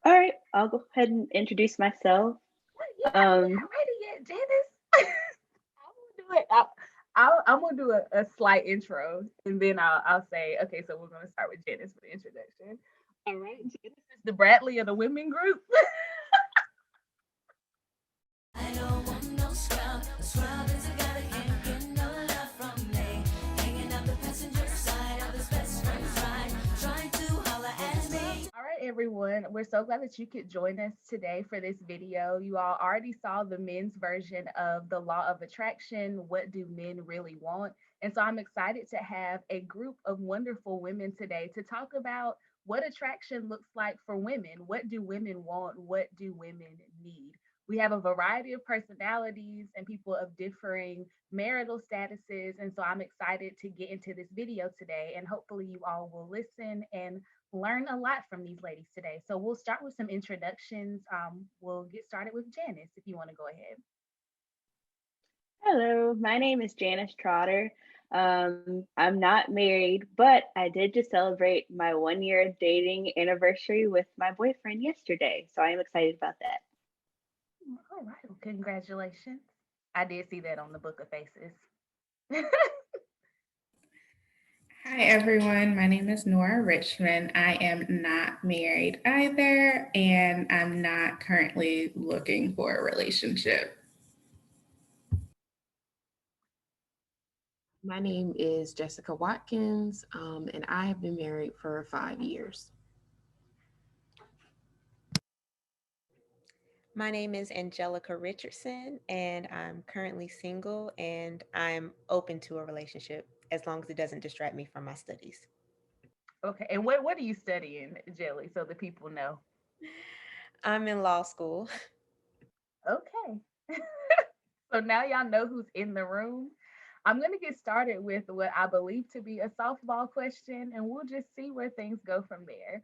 All right, I'll go ahead and introduce myself. You're Um, not ready yet, Janice. I'm gonna do it. I'm gonna do a slight intro, and then I'll say, okay, so we're gonna start with Janice for the introduction. All right, Janice is the Bradley of the women group. I don't want no scrub. A scrub is a guy that can't get no love from me. Hanging out the passenger side of his best friend's ride. Trying to holler at me. All right, everyone. We're so glad that you could join us today for this video. You all already saw the men's version of the law of attraction. What do men really want? And so I'm excited to have a group of wonderful women today to talk about what attraction looks like for women. What do women want? What do women need? We have a variety of personalities and people of differing marital statuses. And so I'm excited to get into this video today. And hopefully, you all will listen and learn a lot from these ladies today. So we'll start with some introductions. We'll get started with Janice if you want to go ahead. Hello, my name is Janice Trotter. I'm not married, but I did just celebrate my 1 year dating anniversary with my boyfriend yesterday. So I am excited about that. All right, well, congratulations. I did see that on the Book of Faces. Hi everyone, my name is Nora Richmond. I am not married either, and I'm not currently looking for a relationship. My name is Jessica Watkins, and I have been married for 5 years. My name is Angelica Richardson, and I'm currently single and I'm open to a relationship as long as it doesn't distract me from my studies. Okay, and what are you studying, Jelly, so the people know? I'm in law school. Okay. So now y'all know who's in the room. I'm going to get started with what I believe to be a softball question, and we'll just see where things go from there.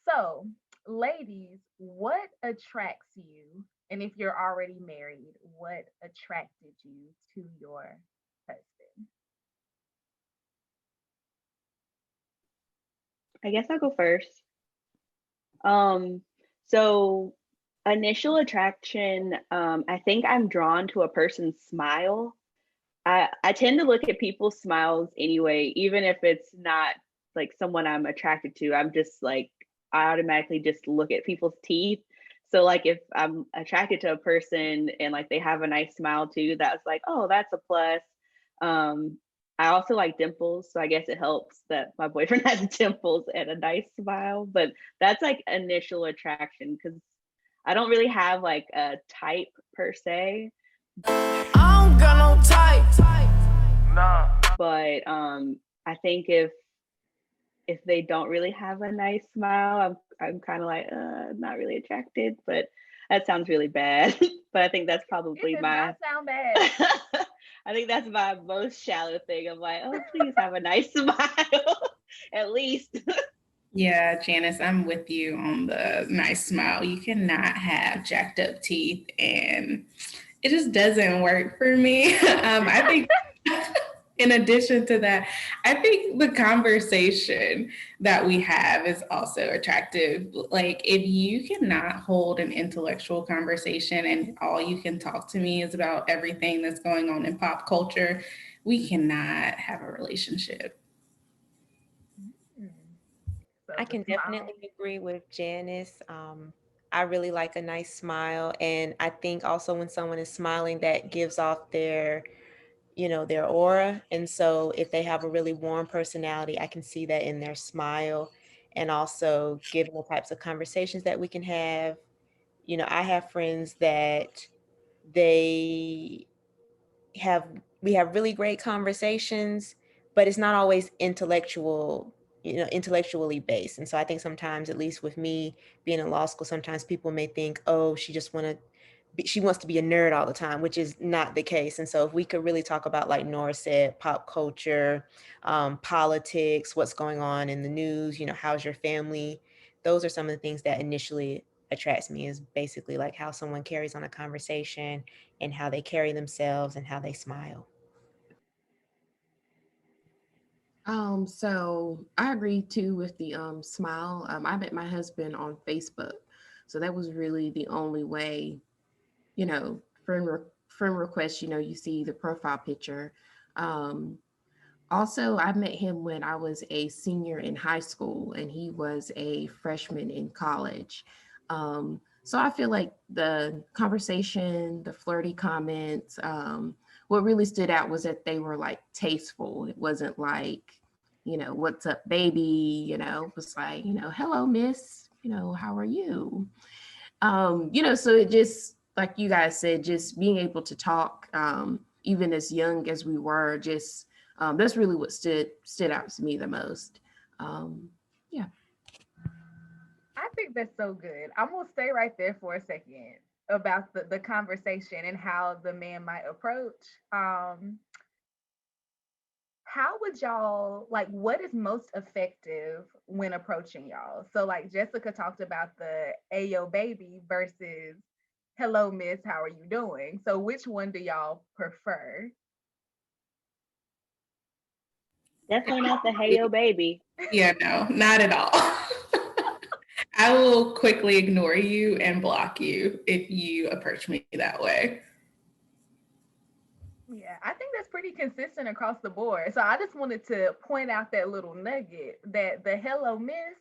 So, ladies, what attracts you? And if you're already married, what attracted you to your husband? I guess I'll go first. Um, so initial attraction, I think I'm drawn to a person's smile. I tend to look at people's smiles anyway, even if it's not like someone I'm attracted to. I'm just like I automatically just look at people's teeth. So like if I'm attracted to a person and like they have a nice smile too, that's like, oh, that's a plus. Um, I also like dimples, so I guess it helps that my boyfriend has dimples and a nice smile. But that's like initial attraction because I don't really have like a type per se. I don't got no type. Nah. But I think if they don't really have a nice smile, I'm kind of like not really attracted, but that sounds really bad. But I think that's It probably does not my sound bad. I think that's my most shallow thing. I'm like, oh, please have a nice smile at least. Yeah, Janice, I'm with you on the nice smile. You cannot have jacked up teeth, and it just doesn't work for me. I think in addition to that, I think the conversation that we have is also attractive. Like, if you cannot hold an intellectual conversation and all you can talk to me is about everything that's going on in pop culture, we cannot have a relationship. Mm. So I the can smile. definitely agree with Janice. I really like a nice smile. And I think also when someone is smiling, that gives off their aura. And so if they have a really warm personality, I can see that in their smile, and also given the types of conversations that we can have. I have friends that they have we have really great conversations, but it's not always intellectually based. And so I think sometimes, at least with me being in law school, sometimes people may think, oh, she wants to be a nerd all the time, which is not the case. And so if we could really talk about, like Nora said, pop culture, politics, what's going on in the news, how's your family? Those are some of the things that initially attracts me, is basically like how someone carries on a conversation and how they carry themselves and how they smile. So I agree too with the smile. I met my husband on Facebook. So that was really the only way, you know, friend request, you know, you see the profile picture. Um, Also, I met him when I was a senior in high school and he was a freshman in college. So I feel like the conversation, the flirty comments, what really stood out was that they were like tasteful. It wasn't like, you know, what's up, baby? You know, it was like, you know, hello, miss, you know, how are you? You know, so it just, like you guys said, just being able to talk, even as young as we were, just that's really what stood out to me the most. Yeah. I think that's so good. I'm gonna stay right there for a second about the conversation and how the man might approach. How would y'all like what is most effective when approaching y'all? So like Jessica talked about the Ayo baby versus hello miss, how are you doing? So which one do y'all prefer? Definitely not the hey yo baby. Yeah, no, not at all. I will quickly ignore you and block you if you approach me that way. Yeah, I think that's pretty consistent across the board. So I just wanted to point out that little nugget that the hello miss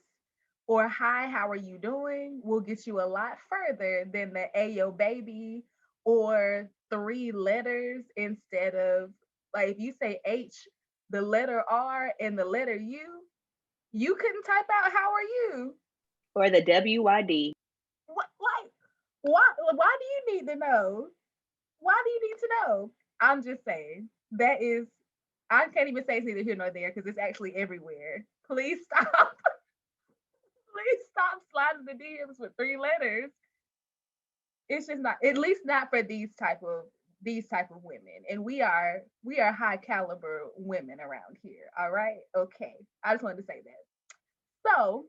or hi, how are you doing will get you a lot further than the ayo baby or three letters instead of like if you say H, the letter R and the letter U, you couldn't type out how are you? Or the WYD. What like why do you need to know? Why do you need to know? I'm just saying that is I can't even say it's neither here nor there because it's actually everywhere. Please stop. Please stop sliding the DMs with three letters. It's just not, at least not for these type of women. And we are high caliber women around here. All right. Okay. I just wanted to say that. So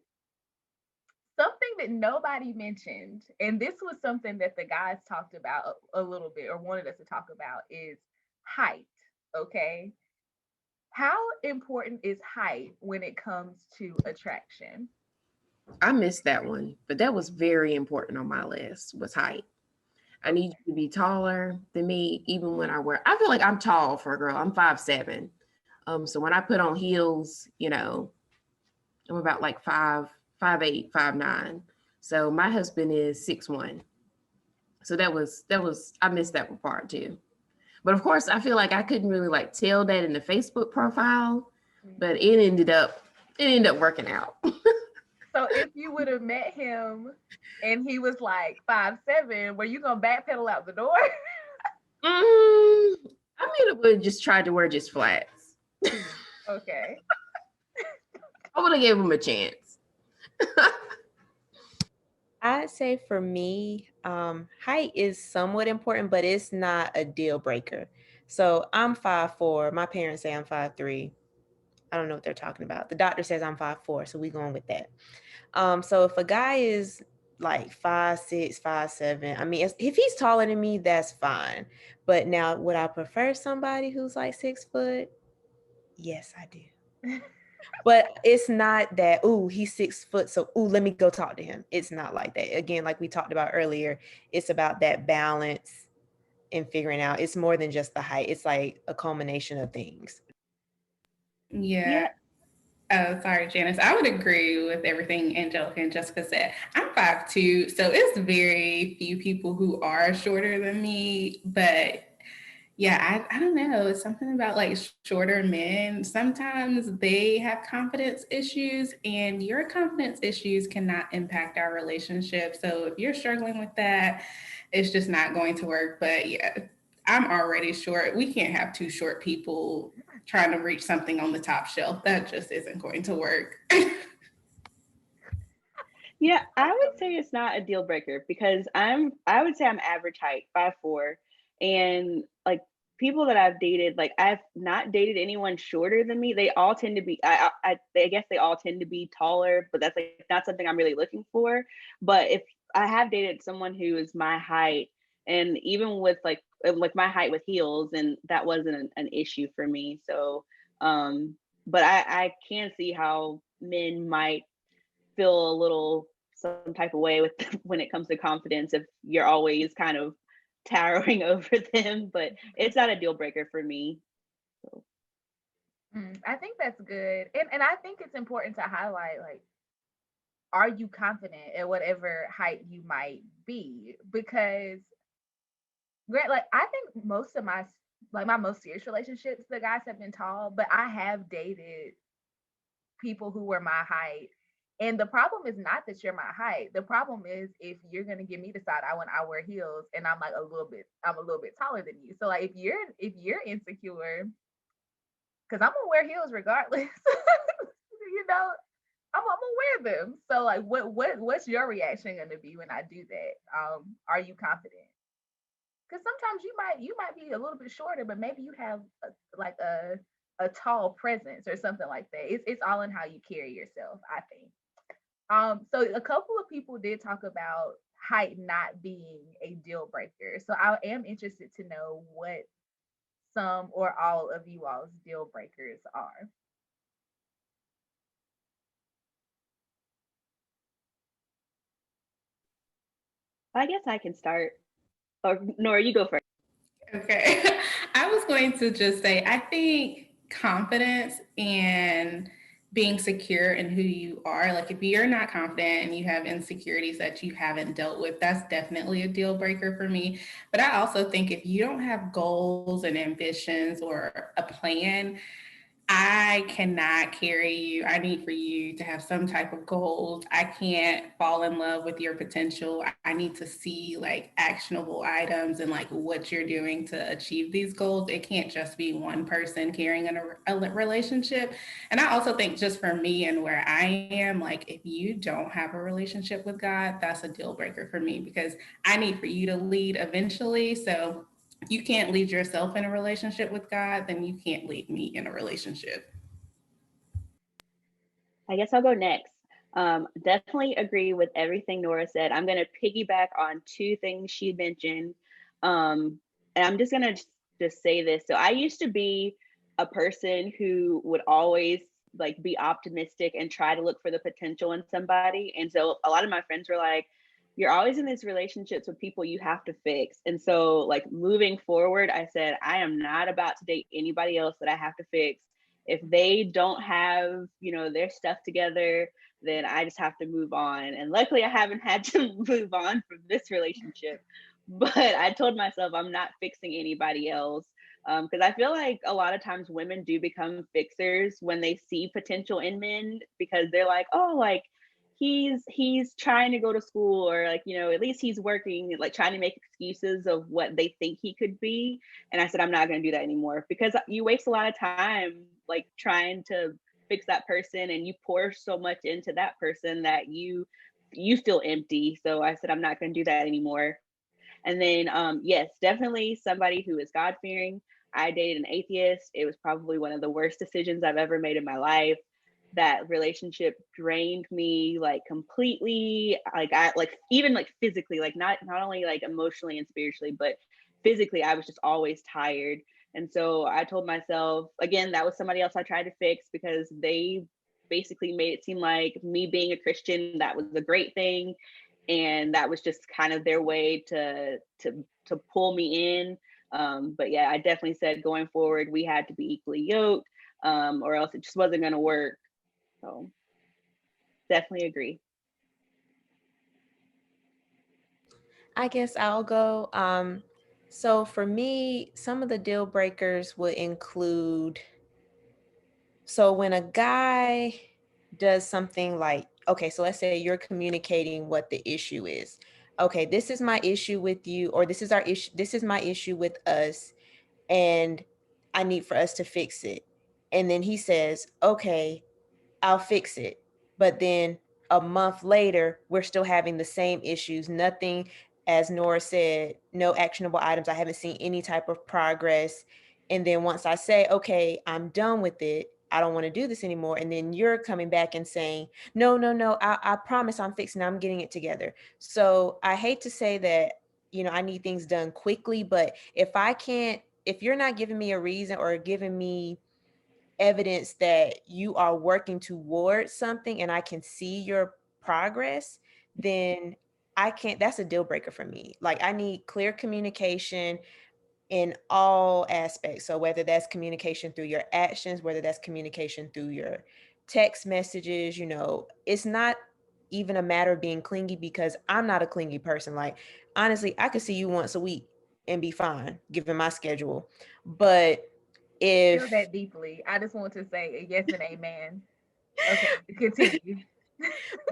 something that nobody mentioned, and this was something that the guys talked about a little bit or wanted us to talk about, is height. Okay. How important is height when it comes to attraction? I missed that one, but that was very important on my list was height. I need you to be taller than me, even when I feel like I'm tall for a girl. I'm 5'7". So when I put on heels, you know, I'm about like 5'8", 5'9". So my husband is 6'1". So that was I missed that part too. But of course, I feel like I couldn't really like tell that in the Facebook profile, but it ended up working out. So if you would have met him and he was like 5'7", were you gonna backpedal out the door? I mean, I would have just tried to wear just flats. Okay. I would have gave him a chance. I'd say for me, height is somewhat important, but it's not a deal breaker. So I'm 5'4". My parents say I'm 5'3". I don't know what they're talking about. The doctor says I'm 5'4", so we going with that. So if a guy is like 5'6", 5'7", I mean, if he's taller than me, that's fine. But now, would I prefer somebody who's like 6 foot? Yes, I do. But it's not that, ooh, he's 6 foot, so ooh, let me go talk to him. It's not like that. Again, like we talked about earlier, it's about that balance and figuring out it's more than just the height. It's like a culmination of things. Yeah. Yeah, Oh, sorry, Janice. I would agree with everything Angelica and Jessica said. I'm 5'2", so it's very few people who are shorter than me. But yeah, I don't know. It's something about like shorter men. Sometimes they have confidence issues, and your confidence issues cannot impact our relationship. So if you're struggling with that, it's just not going to work. But yeah, I'm already short. We can't have two short people trying to reach something on the top shelf. That just isn't going to work. yeah, I would say it's not a deal breaker because I would say I'm average height, 5'4", and like people that I've dated, like I've not dated anyone shorter than me. They all tend to be, I guess they all tend to be taller, but that's like not something I'm really looking for. But if I have dated someone who is my height, and even with like my height with heels, and that wasn't an issue for me. So, but I can see how men might feel a little some type of way with when it comes to confidence if you're always kind of towering over them, but it's not a deal breaker for me. So, I think that's good. And I think it's important to highlight, like, are you confident at whatever height you might be? Because like I think most of my most serious relationships, the guys have been tall, but I have dated people who were my height. And the problem is not that you're my height. The problem is if you're gonna give me the side eye when I wear heels and I'm like I'm a little bit taller than you. So like if you're insecure, because I'm gonna wear heels regardless, you know, I'm gonna wear them. So like what's your reaction gonna be when I do that? Are you confident? Because sometimes you might be a little bit shorter, but maybe you have a tall presence or something like that. It's all in how you carry yourself, I think. So a couple of people did talk about height not being a deal breaker. So I am interested to know what some or all of you all's deal breakers are. I guess I can start. Or Nora, you go first. Okay. I was going to just say, I think confidence and being secure in who you are, like if you're not confident and you have insecurities that you haven't dealt with, that's definitely a deal breaker for me. But I also think if you don't have goals and ambitions or a plan, I cannot carry you. I need for you to have some type of goals. I can't fall in love with your potential. I need to see like actionable items and like what you're doing to achieve these goals. It can't just be one person carrying a relationship. And I also think just for me and where I am, like if you don't have a relationship with God, that's a deal breaker for me because I need for you to lead eventually. So you can't lead yourself in a relationship with God, then you can't lead me in a relationship. I guess I'll go next. Definitely agree with everything Nora said. I'm going to piggyback on two things she mentioned. And I'm just going to just say this. So I used to be a person who would always like be optimistic and try to look for the potential in somebody. And so a lot of my friends were like, you're always in these relationships with people you have to fix. And so like moving forward, I said, I am not about to date anybody else that I have to fix. If they don't have, their stuff together, then I just have to move on. And luckily I haven't had to move on from this relationship. But I told myself I'm not fixing anybody else. Because I feel like a lot of times women do become fixers when they see potential in men because they're like, oh, like he's trying to go to school or like, at least he's working, like trying to make excuses of what they think he could be. And I said, I'm not going to do that anymore because you waste a lot of time like trying to fix that person and you pour so much into that person that you feel empty. So I said, I'm not going to do that anymore. And then, yes, definitely somebody who is God fearing. I dated an atheist. It was probably one of the worst decisions I've ever made in my life. That relationship drained me like completely. Like I like even like physically, like not only like emotionally and spiritually, but physically, I was just always tired. And so I told myself again, that was somebody else I tried to fix because they basically made it seem like me being a Christian, that was a great thing and that was just kind of their way to pull me in. But yeah, I definitely said going forward we had to be equally yoked, or else it just wasn't going to work. So definitely agree. I guess I'll go. So for me, some of the deal breakers would include, so when a guy does something like, okay, so let's say you're communicating what the issue is. Okay, this is my issue with you, or this is our issue, this is my issue with us, and I need for us to fix it. And then he says, okay, I'll fix it. But then a month later, we're still having the same issues. Nothing, as Nora said, no actionable items. I haven't seen any type of progress. And then once I say, okay, I'm done with it, I don't want to do this anymore. And then you're coming back and saying, no, no, no, I promise I'm fixing it. I'm getting it together. So I hate to say that, I need things done quickly, but if you're not giving me a reason or giving me evidence that you are working towards something and I can see your progress, then I can't, that's a deal breaker for me. Like I need clear communication in all aspects. So whether that's communication through your actions, whether that's communication through your text messages, you know, it's not even a matter of being clingy because I'm not a clingy person. Like honestly, I could see you once a week and be fine given my schedule. But Feel if that deeply. I just want to say a yes and amen. Okay, continue.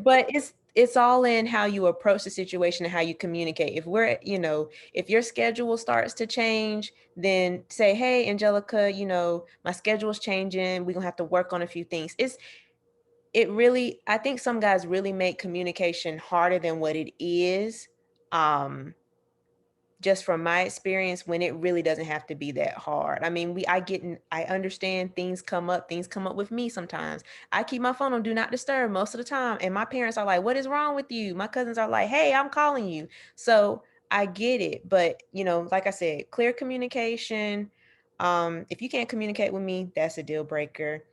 but it's all in how you approach the situation and how you communicate. If we're, you know, if your schedule starts to change, then say, hey Angelica, you know, my schedule's changing, we're gonna have to work on a few things. It really, I think some guys really make communication harder than what it is. Just from my experience, when it really doesn't have to be that hard. I mean, I understand things come up with me sometimes. I keep my phone on do not disturb most of the time. And my parents are like, what is wrong with you? My cousins are like, hey, I'm calling you. So I get it. But, you know, like I said, clear communication. If you can't communicate with me, that's a deal breaker.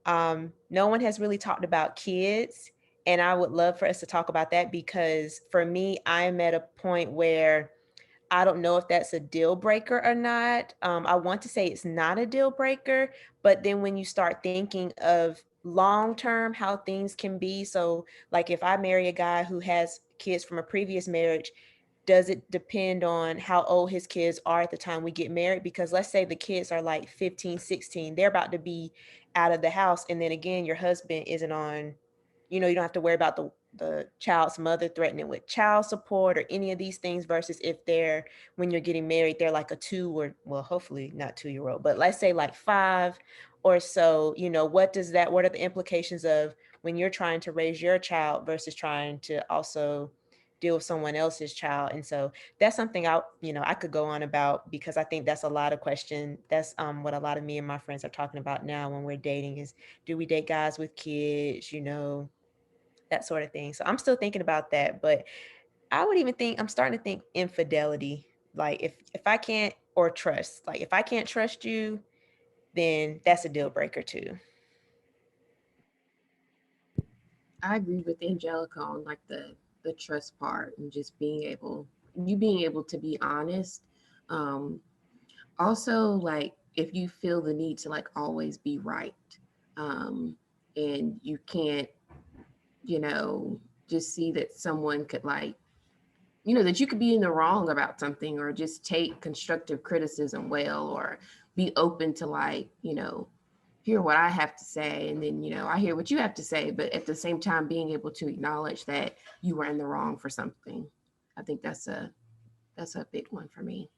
No one has really talked about kids. And I would love for us to talk about that because for me, I'm at a point where I don't know if that's a deal breaker or not. I want to say it's not a deal breaker, but then when you start thinking of long term, how things can be. So, like if I marry a guy who has kids from a previous marriage, does it depend on how old his kids are at the time we get married? Because let's say the kids are like 15, 16, they're about to be out of the house. And then again, your husband isn't on, you know, you don't have to worry about the child's mother threatening with child support or any of these things versus if they're, when you're getting married, they're like a 2 or, well, hopefully not 2-year old, but let's say like 5 or so, you know, what are the implications of when you're trying to raise your child versus trying to also deal with someone else's child? And so that's something I could go on about because I think that's a lot of question. That's what a lot of me and my friends are talking about now when we're dating is, do we date guys with kids, you know, that sort of thing. So I'm still thinking about that, but I would even think I'm starting to think infidelity. Like if I can't, or trust, like if I can't trust you, then that's a deal breaker too. I agree with Angelica on like the trust part and just being able to be honest. Um, Also, like if you feel the need to like always be right, um, and you can't, you know, just see that someone could like, that you could be in the wrong about something or just take constructive criticism well or be open to like, hear what I have to say and then, I hear what you have to say, but at the same time being able to acknowledge that you were in the wrong for something. I think that's a big one for me.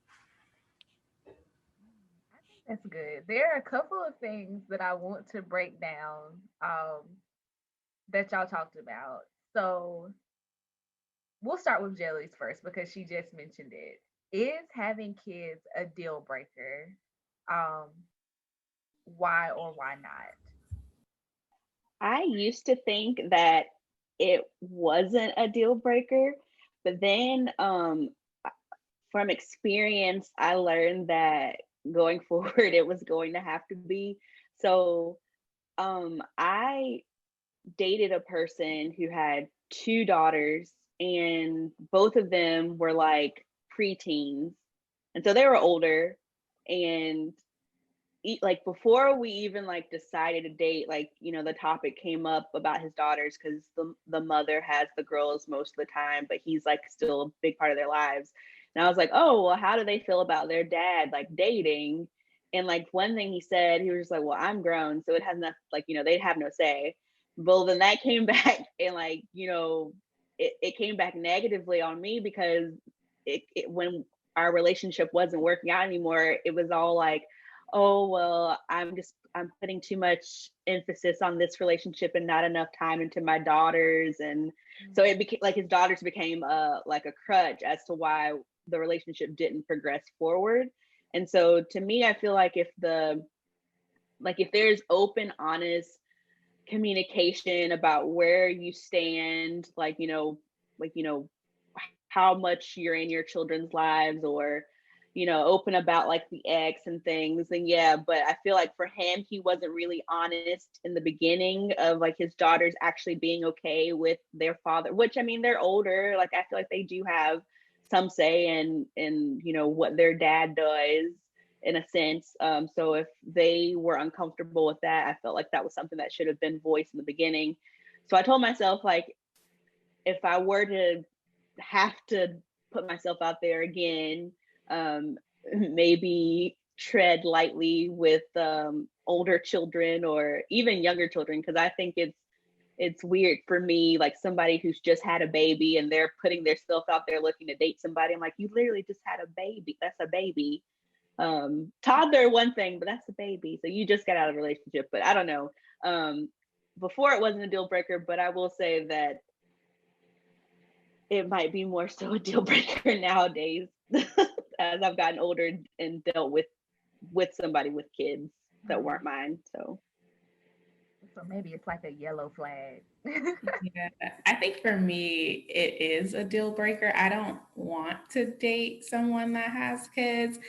That's good. There are a couple of things that I want to break down that y'all talked about. So we'll start with Jelly's first because she just mentioned it. Is having kids a deal breaker? Um, why or why not? I used to think that it wasn't a deal breaker, but then from experience, I learned that going forward, it was going to have to be. So I dated a person who had two daughters, and both of them were like preteens. And so they were older. And like before we even like decided to date, like the topic came up about his daughters because the mother has the girls most of the time, but he's like still a big part of their lives. And I was like, oh well, how do they feel about their dad like dating? And like one thing he said, he was just like, well, I'm grown, so it has nothing, like they have no say. Well, then that came back, and like it came back negatively on me because it when our relationship wasn't working out anymore, it was all like, oh well, I'm putting too much emphasis on this relationship and not enough time into my daughters. And so it became like his daughters became like a crutch as to why the relationship didn't progress forward. And so to me, I feel like if there's open, honest communication about where you stand, like how much you're in your children's lives, or open about like the ex and things. And yeah, but I feel like for him, he wasn't really honest in the beginning of like his daughters actually being okay with their father, which I mean, they're older. Like I feel like they do have some say in what their dad does in a sense. So if they were uncomfortable with that, I felt like that was something that should have been voiced in the beginning. So I told myself, like, if I were to have to put myself out there again, um, maybe tread lightly with older children or even younger children, because I think it's weird for me, like somebody who's just had a baby and they're putting their stuff out there looking to date somebody. I'm like, you literally just had a baby. That's a baby. Toddler one thing, but that's a baby. So you just got out of a relationship. But I don't know. Before it wasn't a deal breaker, but I will say that it might be more so a deal breaker nowadays as I've gotten older and dealt with somebody with kids that weren't mine. So maybe it's like a yellow flag. Yeah, I think for me, it is a deal breaker. I don't want to date someone that has kids.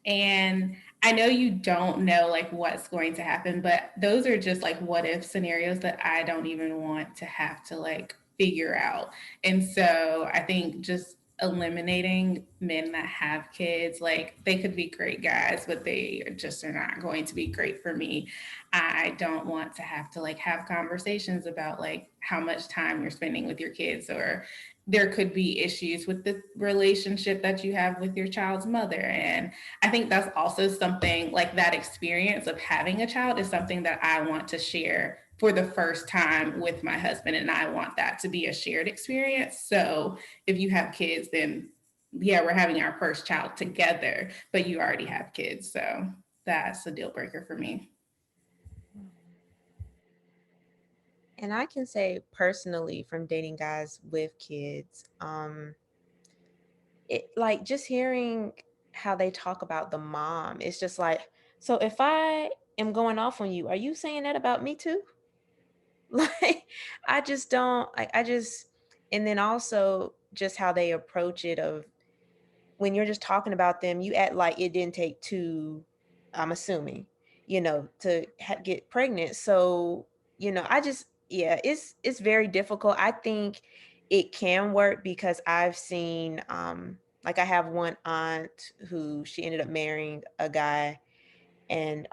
And I know you don't know like what's going to happen, but those are just like what if scenarios that I don't even want to have to like figure out. And so I think just eliminating men that have kids, like they could be great guys, but they just are not going to be great for me. I don't want to have to like have conversations about like how much time you're spending with your kids, or there could be issues with the relationship that you have with your child's mother. And I think that's also something like that experience of having a child is something that I want to share for the first time with my husband. And I want that to be a shared experience. So if you have kids, then yeah, we're having our first child together, but you already have kids. So that's a deal breaker for me. And I can say personally from dating guys with kids, it like just hearing how they talk about the mom, it's just like, so if I am going off on you, are you saying that about me too? Like, I just don't, I just, and then also just how they approach it of when you're just talking about them, you act like it didn't take two, I'm assuming, to get pregnant. So, I just, yeah, it's very difficult. I think it can work because I've seen, like I have one aunt who she ended up marrying a guy, and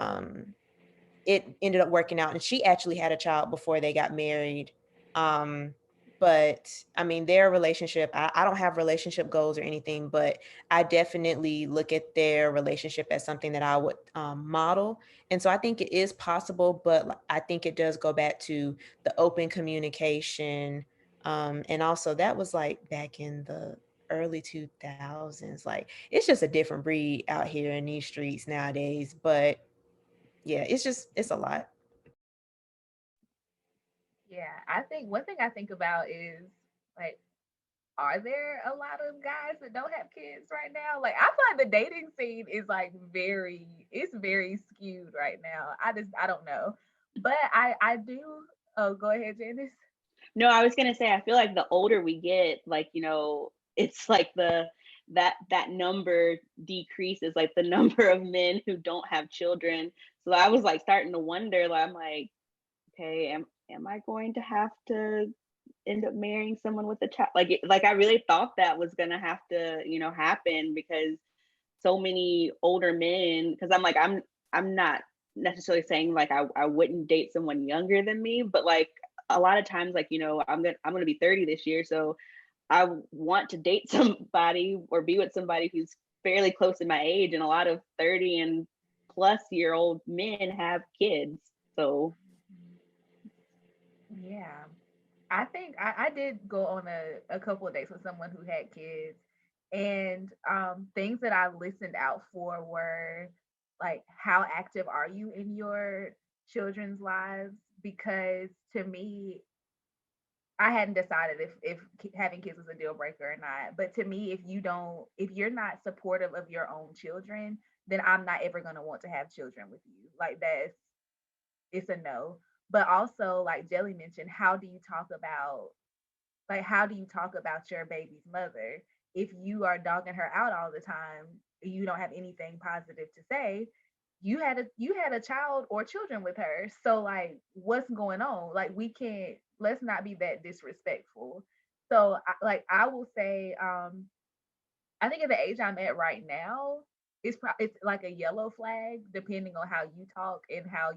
it ended up working out, and she actually had a child before they got married. Um, but I mean, their relationship, I don't have relationship goals or anything, but I definitely look at their relationship as something that I would model. And so I think it is possible, but I think it does go back to the open communication. And also, that was like back in the early 2000s. Like, it's just a different breed out here in these streets nowadays. But yeah, it's a lot. Yeah, I think one thing I think about is like, are there a lot of guys that don't have kids right now? Like, I find the dating scene is like it's very skewed right now. I don't know, but I do. Oh, go ahead, Janice. no, I was gonna say I feel like the older we get, like, it's like that number decreases, like the number of men who don't have children. So I was like starting to wonder, like I'm like, okay, am I going to have to end up marrying someone with a child? Like I really thought that was gonna have to, happen, because so many older men, because I'm not necessarily saying like I wouldn't date someone younger than me, but like a lot of times, like, I'm gonna be 30 this year. So I want to date somebody or be with somebody who's fairly close in my age. And a lot of 30 and plus year old men have kids. So Yeah, I think I did go on a couple of dates with someone who had kids, and things that I listened out for were like, how active are you in your children's lives? Because to me, I hadn't decided if having kids was a deal breaker or not. But to me, if you're not supportive of your own children, then I'm not ever gonna want to have children with you. Like, it's a no. But also, like Jelly mentioned, how do you talk about like, how do you talk about your baby's mother if you are dogging her out all the time? You don't have anything positive to say. You had a child or children with her, so like, what's going on? Like, we can't, let's not be that disrespectful. So I will say, I think at the age I'm at right now, it's like a yellow flag, depending on how you talk and how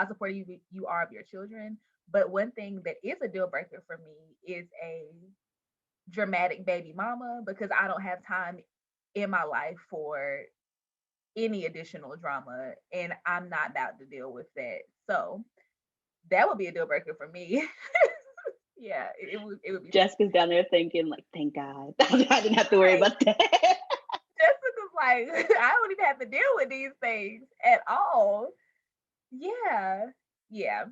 supportive you are of your children. But one thing that is a deal breaker for me is a dramatic baby mama, because I don't have time in my life for any additional drama, and I'm not about to deal with that. So that would be a deal breaker for me. Yeah, it would be. Jessica's down there thinking, like, thank God. I didn't have to worry Right. about that. Jessica's like, I don't even have to deal with these things at all. Yeah. Yeah.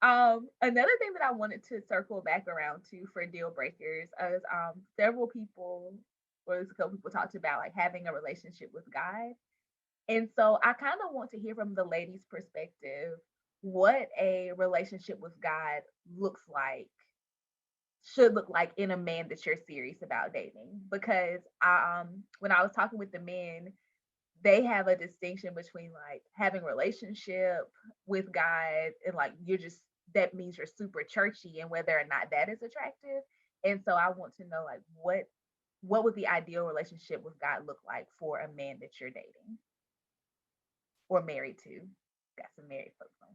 Another thing that I wanted to circle back around to for deal breakers is several people, or at least a couple people, talked about like having a relationship with God. And so I kind of want to hear from the ladies' perspective what a relationship with God looks like, should look like in a man that you're serious about dating. Because when I was talking with the men, they have a distinction between like having a relationship with God and like you're just, that means you're super churchy, and whether or not that is attractive. And so I want to know like what would the ideal relationship with God look like for a man that you're dating or married to. Got some married folks on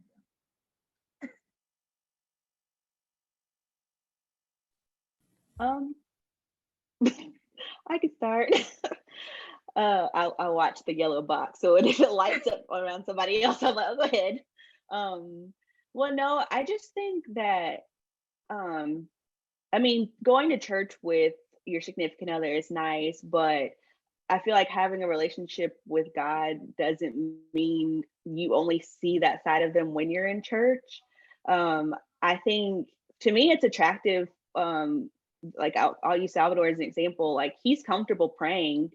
Um, I can start. I'll watch the yellow box. So if it lights up around somebody else, I'm like, oh, go ahead. Well, no, I just think that, I mean, going to church with your significant other is nice, but I feel like having a relationship with God doesn't mean you only see that side of them when you're in church. I think, to me, it's attractive. Like I'll use Salvador as an example. Like, he's comfortable praying,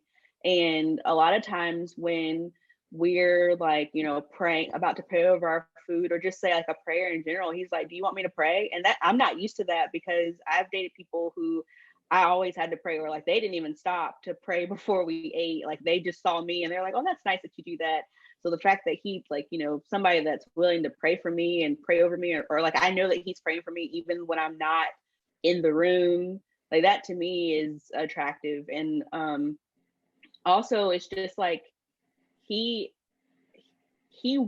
and a lot of times when we're like, praying, about to pray over our food, or just say like a prayer in general, he's like, "Do you want me to pray?" And that, I'm not used to that, because I've dated people who I always had to pray, or like they didn't even stop to pray before we ate. Like, they just saw me and they're like, "Oh, that's nice that you do that." So the fact that he's like, somebody that's willing to pray for me and pray over me, or like I know that he's praying for me even when I'm not in the room, like that to me is attractive. And also it's just like he he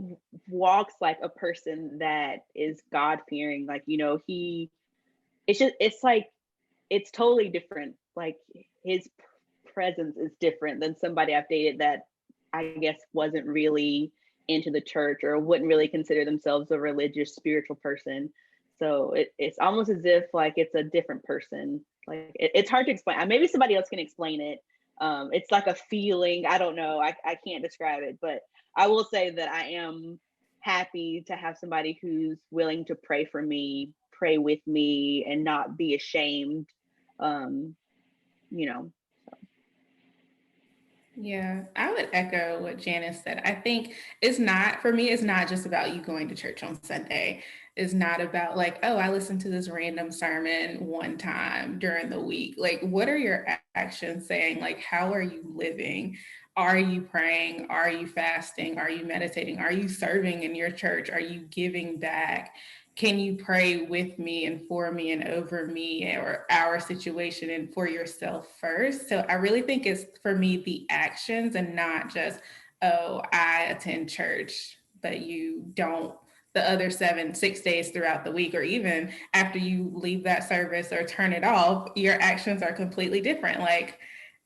walks like a person that is God fearing. Like, it's like it's totally different. Like, his presence is different than somebody I've dated that I guess wasn't really into the church, or wouldn't really consider themselves a religious, spiritual person. So it's almost as if like it's a different person. Like, it's hard to explain. Maybe somebody else can explain it. It's like a feeling. I don't know. I can't describe it, but I will say that I am happy to have somebody who's willing to pray for me, pray with me, and not be ashamed. um you know Yeah, I would echo what Janice said. I think it's not, for me, it's not just about you going to church on Sunday. It's not about like, oh, I listened to this random sermon one time during the week. Like, what are your actions saying? Like, how are you living? Are you praying? Are you fasting? Are you meditating? Are you serving in your church? Are you giving back? Can you pray with me and for me and over me or our situation and for yourself first? So I really think it's, for me, the actions and not just, oh, I attend church, but you don't the other 6 days throughout the week, or even after you leave that service or turn it off, your actions are completely different. Like,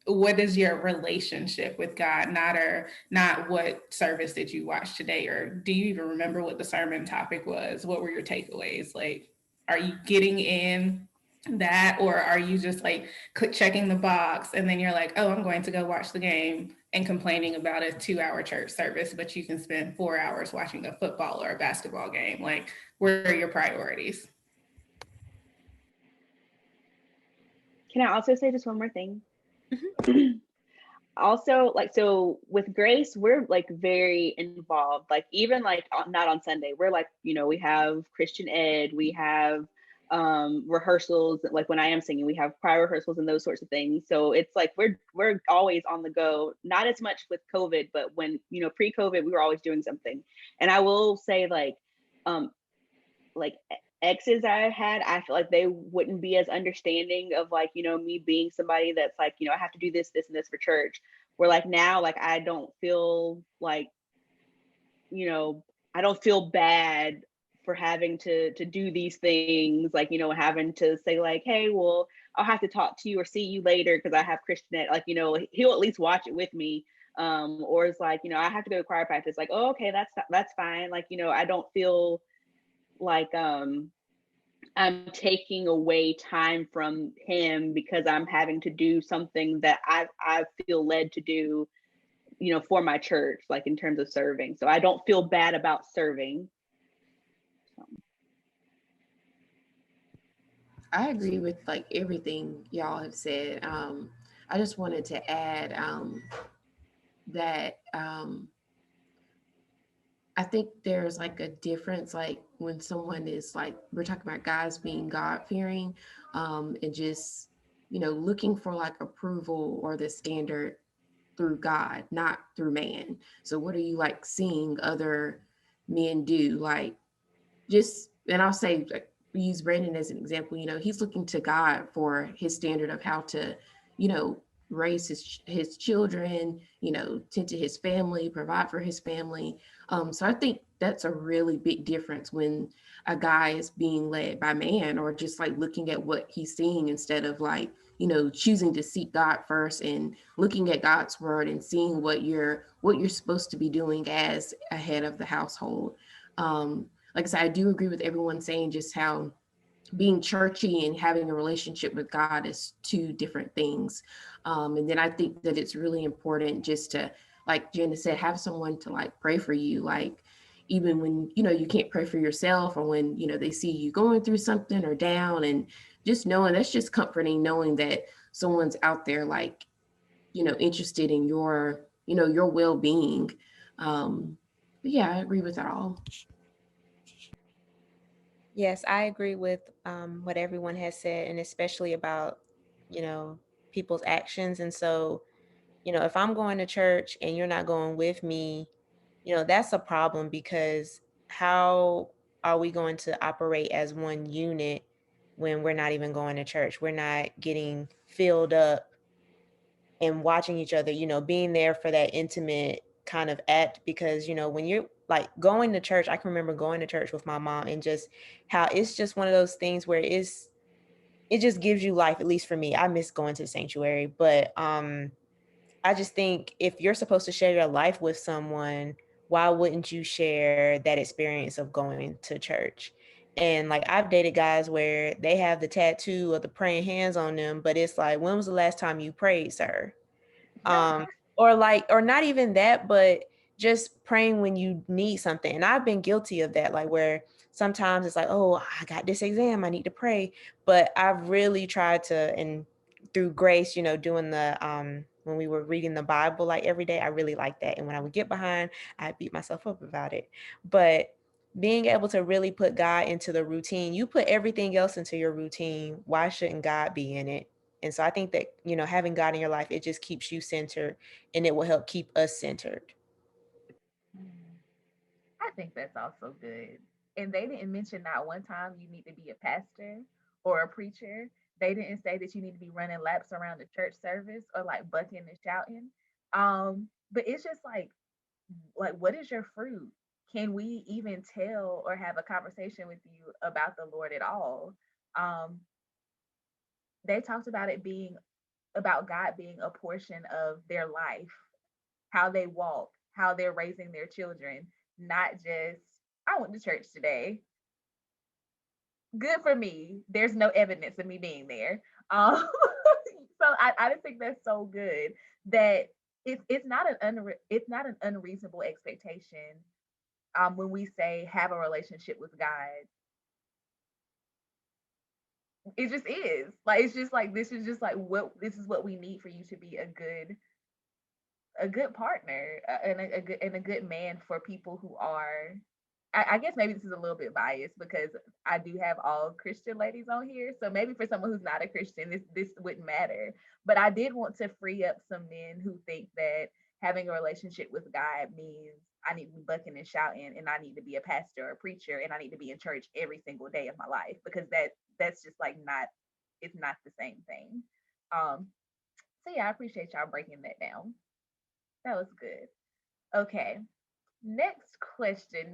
what is your relationship with God? Not what service did you watch today, or do you even remember what the sermon topic was? What were your takeaways? Like, are you getting in that, or are you just like checking the box and then you're like, oh, I'm going to go watch the game, and complaining about a 2-hour church service, but you can spend 4 hours watching a football or a basketball game? Like, where are your priorities? can I also say just one more thing? Also, like, so with Grace, we're like very involved. Like, even like not on Sunday, we're like, we have Christian Ed, we have rehearsals. Like when I am singing, we have choir rehearsals and those sorts of things. So it's like we're always on the go. Not as much with COVID, but when, you know, pre-COVID, we were always doing something. And I will say, um like exes I had, I feel like they wouldn't be as understanding of, like, you know, me being somebody that's like, you know, I have to do this, this, and this for church. Where like now, like I don't feel like, you know, I don't feel bad for having to do these things, like, you know, having to say like, hey, well, I'll have to talk to you or see you later because I have Christian ed. Like, you know, he'll at least watch it with me. Or it's like, you know, I have to go to choir practice. Like, oh, okay, that's fine. Like, you know, I don't feel like I'm taking away time from him because I'm having to do something that I feel led to do, you know, for my church, like in terms of serving. So I don't feel bad about serving. I agree with like everything y'all have said. I just wanted to add that I think there's like a difference, like when someone is like, we're talking about guys being God fearing, and just, you know, looking for like approval or the standard through God, not through man. So what are you like seeing other men do? Like just, and I'll say, like, we use Brandon as an example, you know, he's looking to God for his standard of how to, you know, raise his children, you know, tend to his family, provide for his family. So I think that's a really big difference when a guy is being led by man, or just like looking at what he's seeing instead of like, you know, choosing to seek God first and looking at God's word and seeing what you're supposed to be doing as a head of the household. Like I said, I do agree with everyone saying just how being churchy and having a relationship with God is two different things. And then I think that it's really important just to, like Jenna said, have someone to like pray for you. Like even when, you know, you can't pray for yourself, or when, you know, they see you going through something or down, and just knowing that's just comforting, knowing that someone's out there, like, you know, interested in your, you know, your well-being. But yeah, I agree with that all. Yes, I agree with what everyone has said, and especially about, you know, people's actions. And so, you know, if I'm going to church and you're not going with me, you know, that's a problem, because how are we going to operate as one unit when we're not even going to church? We're not getting filled up and watching each other, you know, being there for that intimate kind of act. Because, you know, when you're like going to church, I can remember going to church with my mom, and just how it's just one of those things where it just gives you life. At least for me, I miss going to the sanctuary. But I just think if you're supposed to share your life with someone, why wouldn't you share that experience of going to church? And like, I've dated guys where they have the tattoo of the praying hands on them, but it's like, when was the last time you prayed, sir? um or like, or not even that, but just praying when you need something. And I've been guilty of that, like where sometimes it's like, oh, I got this exam, I need to pray. But I've really tried to, and through grace, you know, doing the when we were reading the Bible like every day, I really like that. And when I would get behind, I beat myself up about it. But being able to really put God into the routine, you put everything else into your routine, why shouldn't God be in it? And so I think that, you know, having God in your life, it just keeps you centered, and it will help keep us centered. Mm, I think that's also good. And they didn't mention not one time you need to be a pastor or a preacher. They didn't say that you need to be running laps around the church service or like bucking and shouting. But it's just like what is your fruit? Can we even tell or have a conversation with you about the Lord at all? Um, they talked about it being about God being a portion of their life, how they walk, how they're raising their children, not just, I went to church today. Good for me. There's no evidence of me being there. Um, so I just think that's so good that it's not it's not an unreasonable expectation when we say have a relationship with God. It just is like, it's just like, this is just like what this is what we need for you to be a good partner, and a good man for people who are I guess maybe this is a little bit biased because I do have all Christian ladies on here. So maybe for someone who's not a Christian, this wouldn't matter. But I did want to free up some men who think that having a relationship with God means I need to be bucking and shouting, and I need to be a pastor or a preacher, and I need to be in church every single day of my life, because that's just like not, it's not the same thing. Um, so yeah, I appreciate y'all breaking that down. That was good. Okay. Next question,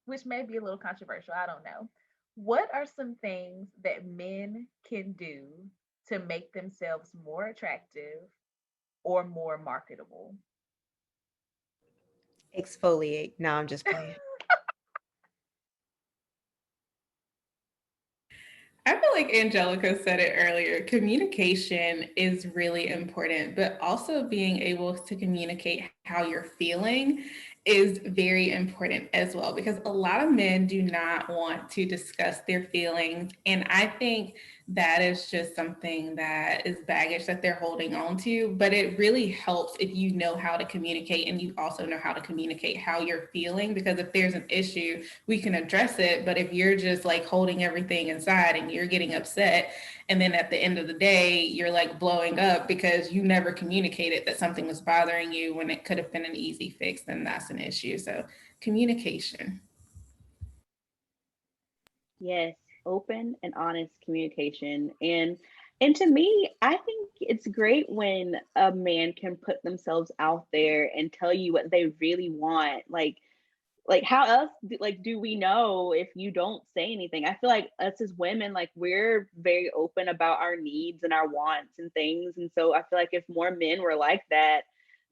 which may be a little controversial. I don't know. What are some things that men can do to make themselves more attractive or more marketable? Exfoliate. No, I'm just playing. I feel like Angelica said it earlier. Communication is really important, but also being able to communicate how you're feeling is very important as well, because a lot of men do not want to discuss their feelings. And I think that is just something that is baggage that they're holding on to. But it really helps if you know how to communicate and you also know how to communicate how you're feeling, because if there's an issue, we can address it. But if you're just like holding everything inside and you're getting upset, and then at the end of the day, you're like blowing up because you never communicated that something was bothering you when it could have been an easy fix, then that's an issue. So communication. Yes, open and honest communication. And to me, I think it's great when a man can put themselves out there and tell you what they really want. Like how else do we know if you don't say anything? I feel like us as women, like we're very open about our needs and our wants and things. And so I feel like if more men were like that,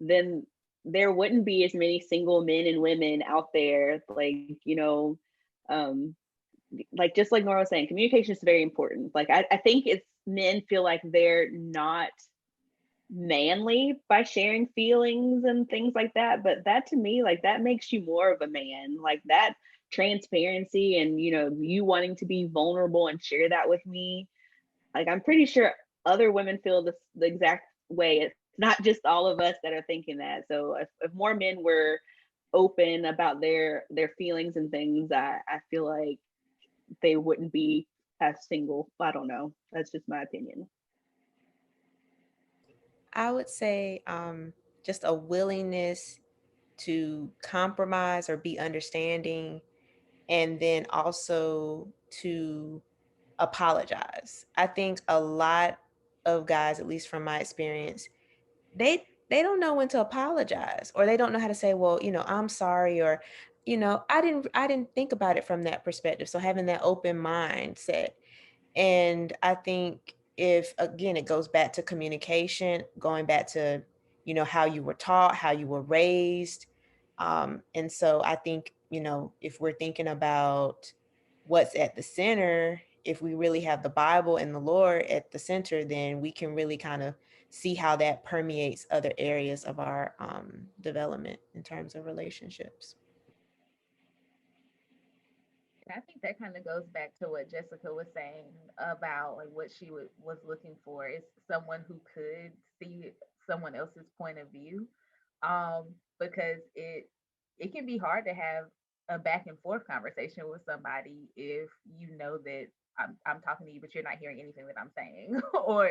then there wouldn't be as many single men and women out there, um like just like Nora was saying, communication is very important. Like I think it's men feel like they're not manly by sharing feelings and things like that. But that to me, like that makes you more of a man. Like that transparency and you wanting to be vulnerable and share that with me. Like I'm pretty sure other women feel the exact way. It's not just all of us that are thinking that. So if more men were open about their feelings and things, I feel like they wouldn't be as single. I don't know. That's just my opinion. I would say just a willingness to compromise or be understanding, and then also to apologize. I think a lot of guys, at least from my experience, they don't know when to apologize, or they don't know how to say, well, I'm sorry, or I didn't think about it from that perspective. So having that open mindset. And I think, if again, it goes back to communication, going back to how you were taught, how you were raised. And so I think, if we're thinking about what's at the center, if we really have the Bible and the Lord at the center, then we can really kind of see how that permeates other areas of our development in terms of relationships. And I think that kind of goes back to what Jessica was saying about like what she was looking for is someone who could see someone else's point of view, because it can be hard to have a back and forth conversation with somebody if you know that I'm talking to you, but you're not hearing anything that I'm saying, or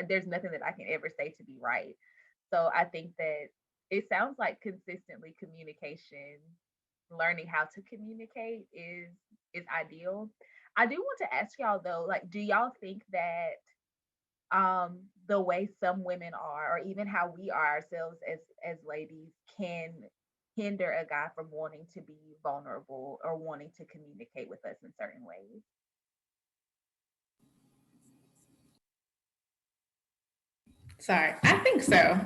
there's nothing that I can ever say to be right. So I think that it sounds like consistently communication, learning how to communicate is ideal. I do want to ask y'all though, like, do y'all think that the way some women are, or even how we are ourselves as ladies, can hinder a guy from wanting to be vulnerable or wanting to communicate with us in certain ways? Sorry, I think so.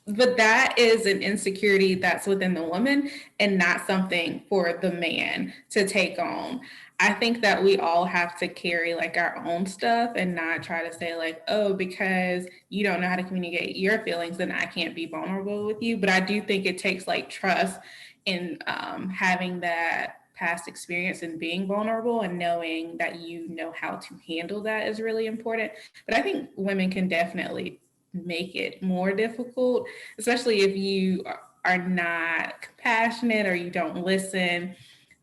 But that is an insecurity that's within the woman and not something for the man to take on. I think that we all have to carry like our own stuff and not try to say like, oh, because you don't know how to communicate your feelings, then I can't be vulnerable with you. But I do think it takes like trust in having that past experience and being vulnerable and knowing that you know how to handle that is really important. But I think women can definitely make it more difficult, especially if you are not compassionate or you don't listen.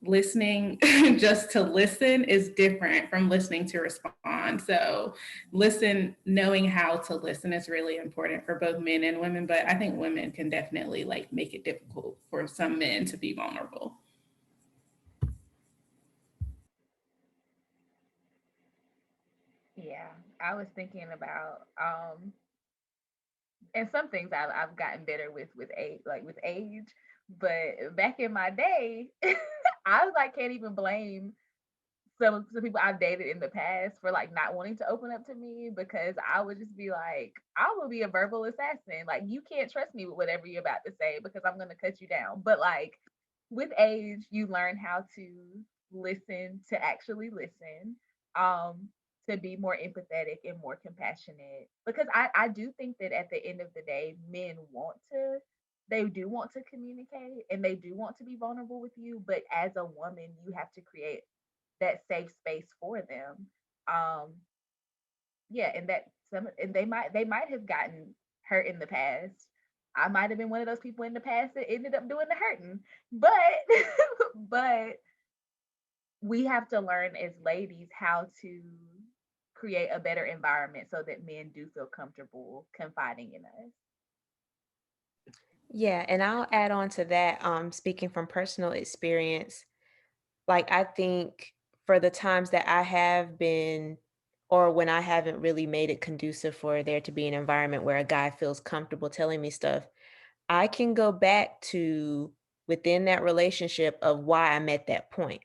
Listening just to listen is different from listening to respond. So knowing how to listen is really important for both men and women, but I think women can definitely like make it difficult for some men to be vulnerable. Yeah, I was thinking about and some things I've gotten better with age, like with age. But back in my day, I was like can't even blame some people I've dated in the past for like not wanting to open up to me because I would just be like, I will be a verbal assassin. Like you can't trust me with whatever you're about to say because I'm gonna cut you down. But like with age, you learn how to listen to actually listen. Um, to be more empathetic and more compassionate. Because I do think that at the end of the day, men want to they do want to communicate and they do want to be vulnerable with you, but as a woman, you have to create that safe space for them. Um, yeah, and that some and they might have gotten hurt in the past. I might have been one of those people in the past that ended up doing the hurting. But but we have to learn as ladies how to create a better environment so that men do feel comfortable confiding in us. Yeah, and I'll add on to that, speaking from personal experience, like I think for the times that I have been or when I haven't really made it conducive for there to be an environment where a guy feels comfortable telling me stuff, I can go back to within that relationship of why I'm at that point.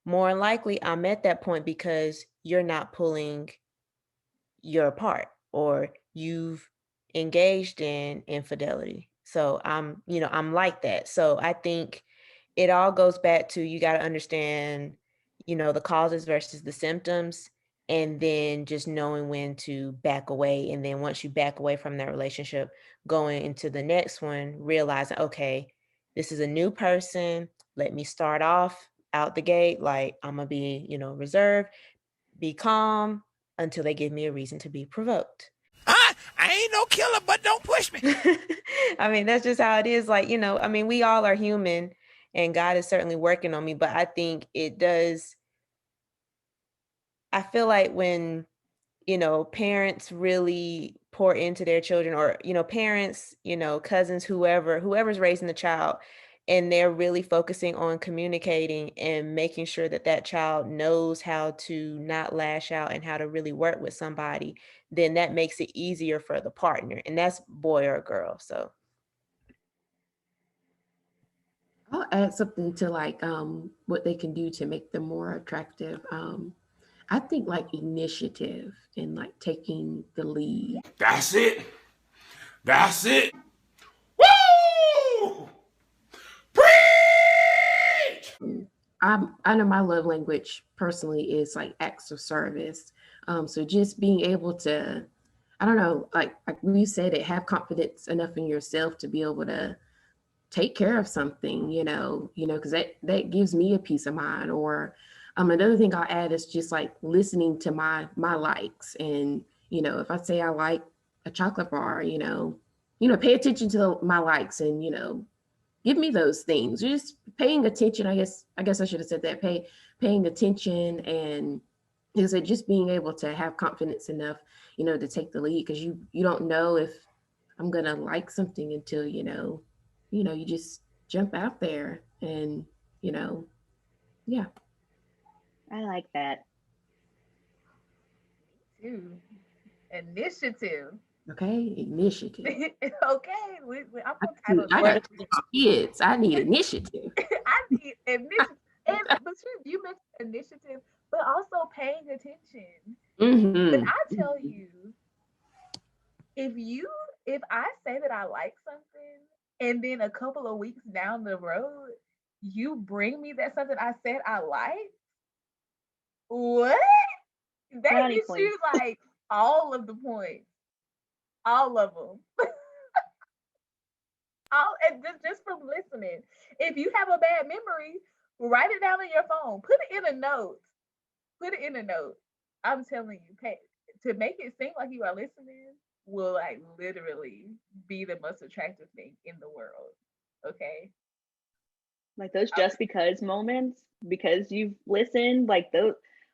More likely, I'm at that point because you're not pulling your part or you've engaged in infidelity. So I'm like that. So I think it all goes back to you got to understand, the causes versus the symptoms, and then just knowing when to back away. And then once you back away from that relationship, going into the next one, realizing, okay, this is a new person. Let me start off out the gate. Like I'm going to be, reserved, be calm until they give me a reason to be provoked. Huh? I ain't no killer, but don't push me. I mean, that's just how it is. Like, we all are human and God is certainly working on me, but I think it does. I feel like when, parents really pour into their children or, parents, cousins, whoever's raising the child, and they're really focusing on communicating and making sure that that child knows how to not lash out and how to really work with somebody, then that makes it easier for the partner. And that's boy or girl. So I'll add something to like what they can do to make them more attractive. I think like initiative and like taking the lead. That's it. That's it. Woo! Preach! I know my love language personally is like acts of service. So just being able to, I don't know, like we said, it have confidence enough in yourself to be able to take care of something, because that gives me a peace of mind. Or another thing I'll add is just like listening to my likes. And, if I say I like a chocolate bar, pay attention to my likes and, give me those things. You're just paying attention. I guess I should have said that. Paying attention and like I said, just being able to have confidence enough, to take the lead because you don't know if I'm gonna like something until you just jump out there and yeah. I like that. Too. Initiative. Okay, initiative. Okay, I'm I, gonna title I Word got of the kids. I need initiative. I need initiative. But you mentioned initiative, but also paying attention. When Mm-hmm. I tell you, if you if I say that I like something and then a couple of weeks down the road, you bring me that something I said I like, what? That Brownie gets you points. like all of the points, all of them. All and just from listening. If you have a bad memory, write it down on your phone. Put it in a note. Put it in a note. I'm telling you, to make it seem like you are listening will like literally be the most attractive thing in the world. Okay. Like those just because moments, because you've listened, like those,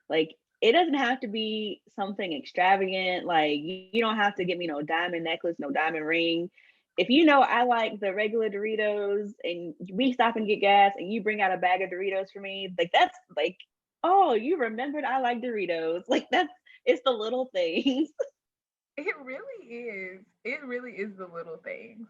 like it doesn't have to be something extravagant. Like you don't have to get me no diamond necklace, no diamond ring. If you know I like the regular Doritos and we stop and get gas and you bring out a bag of Doritos for me, like that's like, oh, you remembered I like Doritos. Like that's it's the little things. It really is. It really is the little things.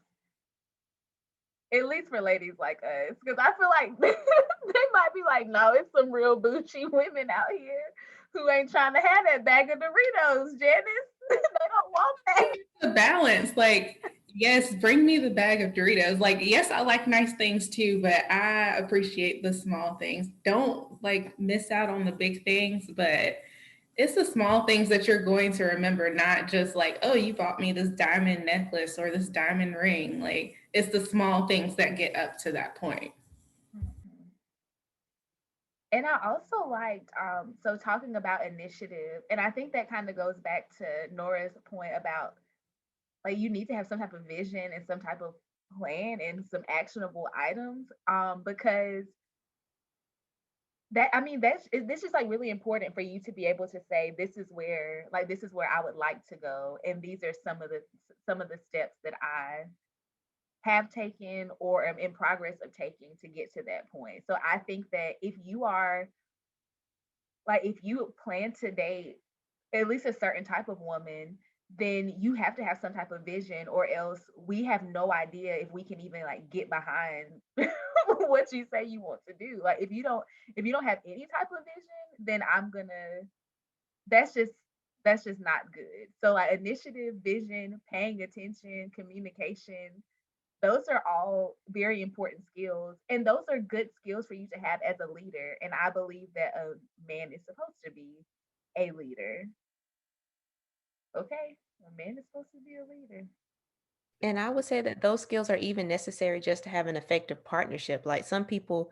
At least for ladies like us, because I feel like they might be like, no, it's some real bougie women out here who ain't trying to have that bag of Doritos, Janice. They don't want that. The balance, like, yes, bring me the bag of Doritos. Like, yes, I like nice things too, but I appreciate the small things. Don't like miss out on the big things, but it's the small things that you're going to remember, not just like, oh, you bought me this diamond necklace or this diamond ring. Like, it's the small things that get up to that point. Mhm. And I also liked, so talking about initiative, and I think that kind of goes back to Nora's point about like you need to have some type of vision and some type of plan and some actionable items. Because that I mean this is like really important for you to be able to say this is where I would like to go, and these are some of the steps that I have taken or am in progress of taking to get to that point. So I think that if you plan to date at least a certain type of woman, then you have to have some type of vision, or else we have no idea if we can even like get behind what you say you want to do. Like if you don't have any type of vision, then I'm gonna that's just that's just not good. So like initiative, vision, paying attention, communication, those are all very important skills, and those are good skills for you to have as a leader, and I believe that a man is supposed to be a leader. Okay, a man is supposed to be a leader. And I would say that those skills are even necessary just to have an effective partnership. Like some people,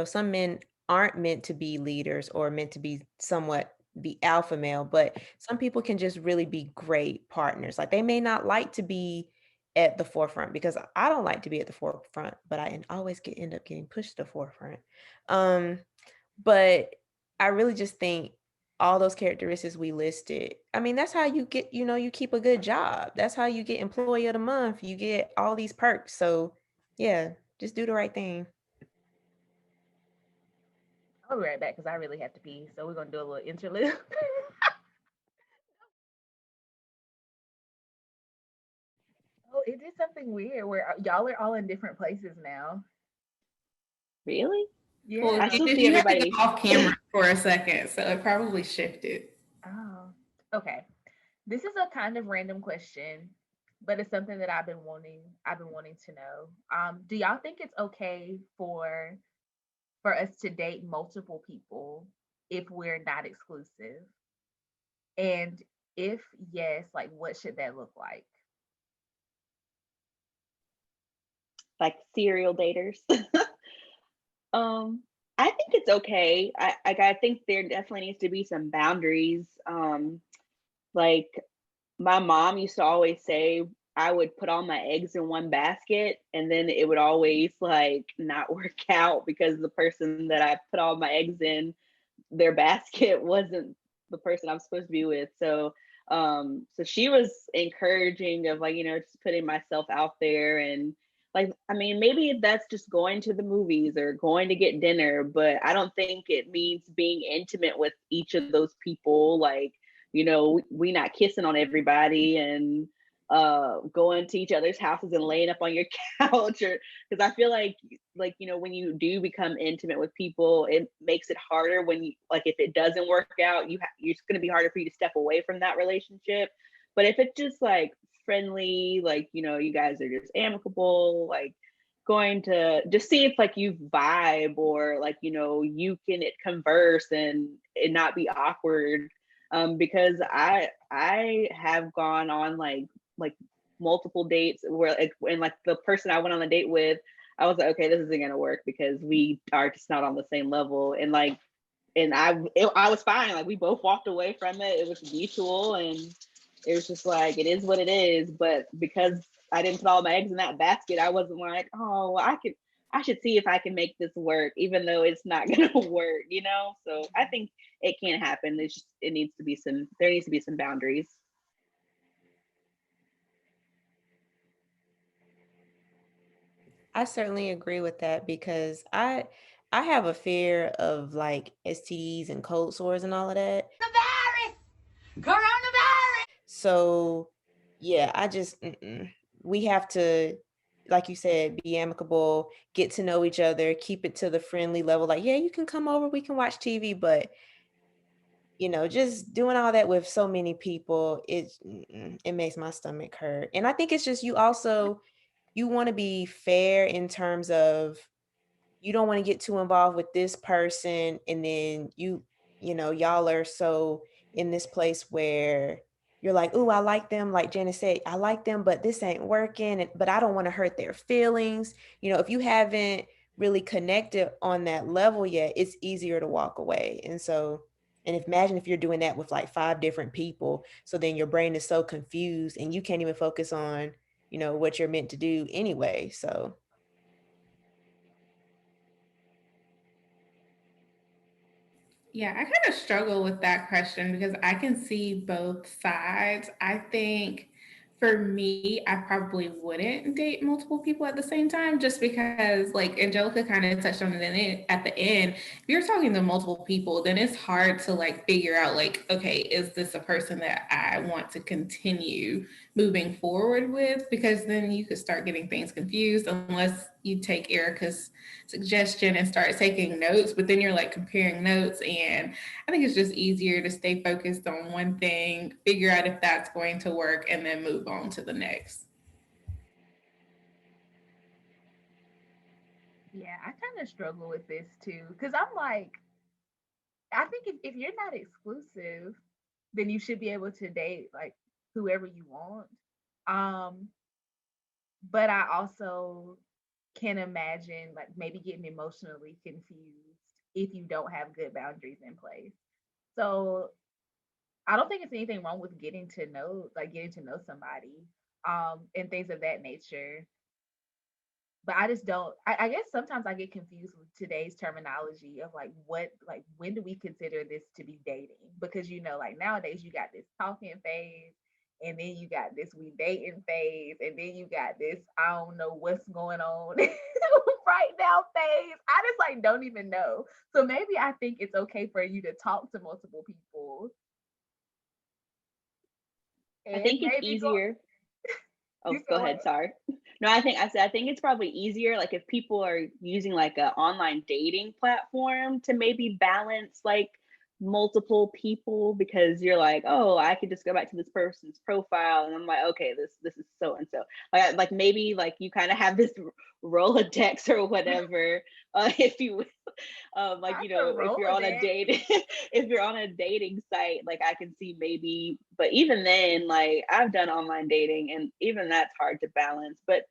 some men aren't meant to be leaders or meant to be somewhat the alpha male, but some people can just really be great partners. Like they may not like to be at the forefront, because I don't like to be at the forefront, but always end up getting pushed to the forefront. Um, but I really just think all those characteristics we listed, I mean, that's how you get, you keep a good job. That's how you get employee of the month. You get all these perks. So yeah, just do the right thing. I'll be right back because I really have to pee. So we're gonna do a little interlude. Oh, it did something weird where y'all are all in different places now. Really? Well, Yeah. I still see you have to everybody. go off camera for a second, so it probably shifted. Oh, okay. This is a kind of random question, but it's something that I've been wanting to know. Do y'all think it's okay for us to date multiple people if we're not exclusive? And if yes, like what should that look like? Like serial daters. um, I think it's okay. I think there definitely needs to be some boundaries. Like my mom used to always say I would put all my eggs in one basket and then it would always like not work out because the person that I put all my eggs in their basket wasn't the person I'm supposed to be with. So she was encouraging of like, just putting myself out there and like I mean maybe that's just going to the movies or going to get dinner, but I don't think it means being intimate with each of those people. Like, we not kissing on everybody and going to each other's houses and laying up on your couch or because I feel like when you do become intimate with people it makes it harder when you like if it doesn't work out it's going to be harder for you to step away from that relationship. But if it's just like friendly, like you guys are just amicable, like going to just see if like you vibe or like you can converse and it not be awkward. Because I have gone on like multiple dates where like and like the person I went on the date with, I was like, okay, this isn't gonna work because we are just not on the same level. And like, and I was fine. Like we both walked away from it. It was mutual, and it was just like it is what it is. But because I didn't put all my eggs in that basket. I wasn't like, oh, well, I should see if I can make this work, even though it's not gonna work, you know? So I think it can happen. It's just there needs to be some boundaries. I certainly agree with that because I have a fear of like STDs and cold sores and all of that. So yeah, we have to, like you said, be amicable, get to know each other, keep it to the friendly level. Like, yeah, you can come over, we can watch TV, but just doing all that with so many people, it makes my stomach hurt. And I think it's just you want to be fair in terms of you don't want to get too involved with this person and then y'all are so in this place where you're like, "Ooh, I like them." Like Janice said, I like them, but this ain't working, but I don't want to hurt their feelings. If you haven't really connected on that level yet, it's easier to walk away. And imagine if you're doing that with like 5 different people, so then your brain is so confused and you can't even focus on what you're meant to do anyway. So Yeah, I kind of struggle with that question because I can see both sides. I think for me, I probably wouldn't date multiple people at the same time just because, like Angelica kind of touched on it at the end. If you're talking to multiple people, then it's hard to like figure out, like, okay, is this a person that I want to continue moving forward with? Because then you could start getting things confused unless you take Erica's suggestion and start taking notes, but then you're like comparing notes. And I think it's just easier to stay focused on one thing, figure out if that's going to work, and then move on to the next. Yeah, I kind of struggle with this too. Cause I'm like, I think if you're not exclusive, then you should be able to date like whoever you want. Um, but I also can imagine like maybe getting emotionally confused if you don't have good boundaries in place. So I don't think it's anything wrong with getting to know somebody, and things of that nature. But I just don't. I guess sometimes I get confused with today's terminology of like when do we consider this to be dating? Because like nowadays you got this talking phase, and then you got this we dating phase, and then you got this I don't know what's going on right now phase. I just like don't even know. So maybe I think it's okay for you to talk to multiple people I and think it's maybe go. easier. Oh, You go said what? ahead. Sorry. No, I think it's probably easier, like if people are using like a online dating platform to maybe balance like multiple people, because you're like, oh, I could just go back to this person's profile and I'm like, okay, this is so and so. Like maybe like you kind of have this Rolodex or whatever, if you will. Like Not the if you're on a Rolodex. date, if you're on a dating site, like I can see maybe, but even then, like I've done online dating and even that's hard to balance. But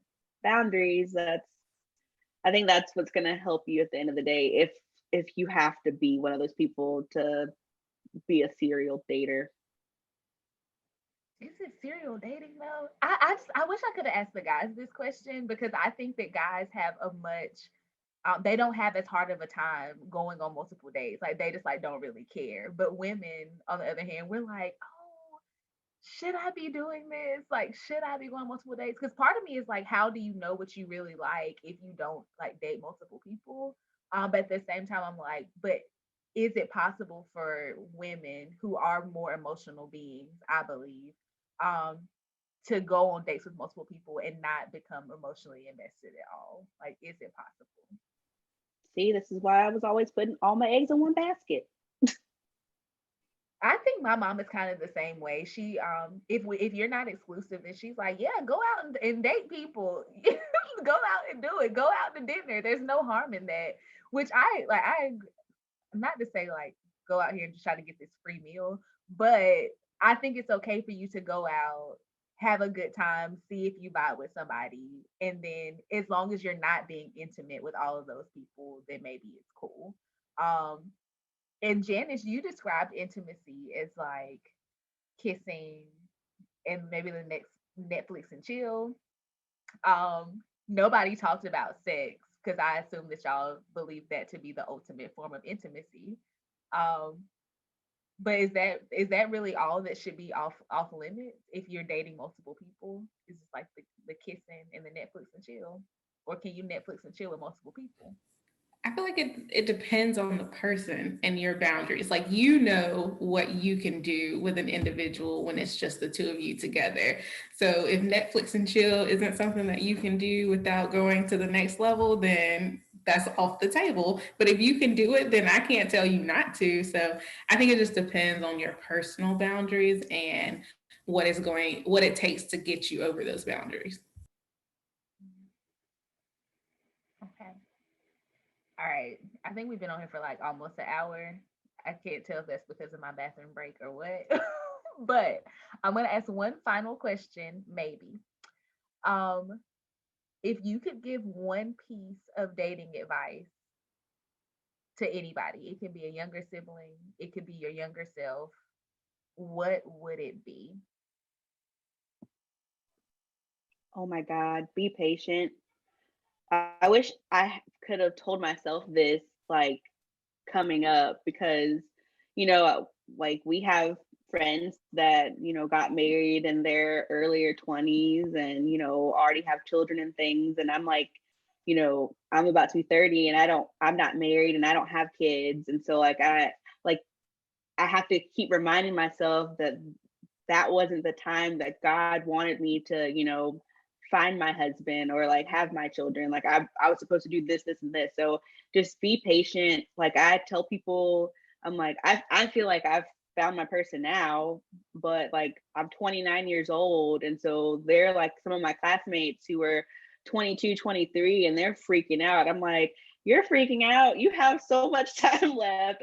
boundaries, I think that's what's going to help you at the end of the day, if you have to be one of those people to be a serial dater. Is it serial dating though? I wish I could have asked the guys this question because I think that guys have a much they don't have as hard of a time going on multiple dates. Like they just like don't really care. But women, on the other hand, we're like, oh, should I be doing this? Like, should I be going multiple dates? Because part of me is like, how do you know what you really like if you don't like date multiple people? But at the same time, I'm like, but is it possible for women who are more emotional beings, I believe, um, to go on dates with multiple people and not become emotionally invested at all? Like, is it possible? See, this is why I was always putting all my eggs in one basket. I think my mom is kind of the same way. She if you're not exclusive, then she's like, yeah, go out and date people. Go out and do it. Go out to dinner. There's no harm in that. Which I like I not to say like go out here and just try to get this free meal, but I think it's okay for you to go out, have a good time, see if you vibe with somebody, and then as long as you're not being intimate with all of those people, then maybe it's cool. Um, and Janice, you described intimacy as like kissing and maybe the next Netflix and chill. Nobody talked about sex because I assume that y'all believe that to be the ultimate form of intimacy. Um, but is that really all that should be off limits if you're dating multiple people? Is just like the kissing and the Netflix and chill, or can you Netflix and chill with multiple people? I feel like it depends on the person and your boundaries. Like, you know what you can do with an individual when it's just the two of you together. So if Netflix and chill isn't something that you can do without going to the next level, then that's off the table. But if you can do it, then I can't tell you not to. So I think it just depends on your personal boundaries and what it takes to get you over those boundaries. Okay. All right. I think we've been on here for like almost an hour. I can't tell if that's because of my bathroom break or what. But I'm gonna ask one final question, maybe. Um, if you could give one piece of dating advice to anybody, it can be a younger sibling, it could be your younger self, what would it be? Oh my God, be patient. I wish I could have told myself this like coming up because, you know, like we have friends that, got married in their earlier 20s and, already have children and things. And I'm like, I'm about to be 30 and I'm not married and I don't have kids. And so like, I have to keep reminding myself that that wasn't the time that God wanted me to, find my husband or like have my children. Like I was supposed to do this, this, and this. So just be patient. Like I tell people, I'm like, I feel like I've found my person now, but like I'm 29 years old. And so they're like some of my classmates who were 22, 23, and they're freaking out. I'm like, you're freaking out. You have so much time left.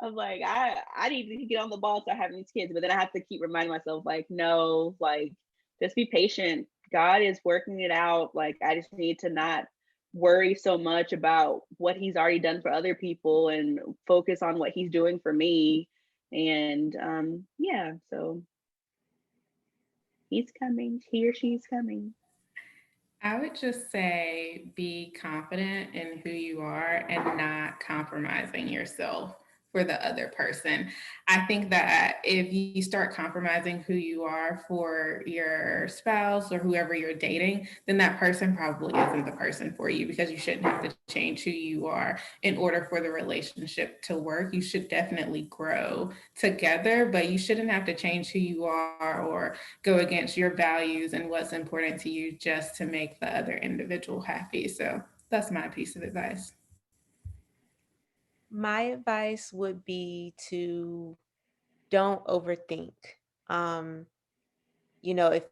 I'm like, I need to get on the ball, start having these kids. But then I have to keep reminding myself, like, no, like, just be patient. God is working it out. Like, I just need to not worry so much about what he's already done for other people and focus on what he's doing for me. And yeah, so he's coming. He or she's coming. I would just say be confident in who you are and not compromising yourself for the other person. I think that if you start compromising who you are for your spouse or whoever you're dating, then that person probably isn't the person for you, because you shouldn't have to change who you are in order for the relationship to work. You should definitely grow together, but you shouldn't have to change who you are or go against your values and what's important to you just to make the other individual happy. So that's my piece of advice. My advice would be to don't overthink. Um, if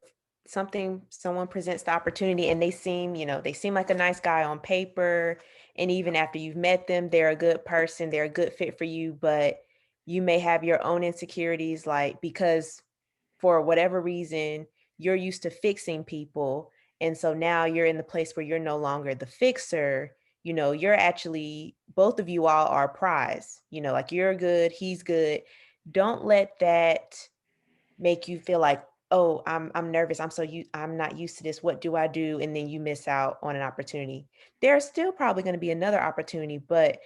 someone presents the opportunity and they seem like a nice guy on paper, and even after you've met them, they're a good person, they're a good fit for you, but you may have your own insecurities, like because for whatever reason you're used to fixing people, and so now you're in the place where you're no longer the fixer. You're actually, both of you all are a prize, like you're good, he's good. Don't let that make you feel like, oh, I'm nervous, I'm not used to this, what do I do? And then you miss out on an opportunity. There's still probably going to be another opportunity, but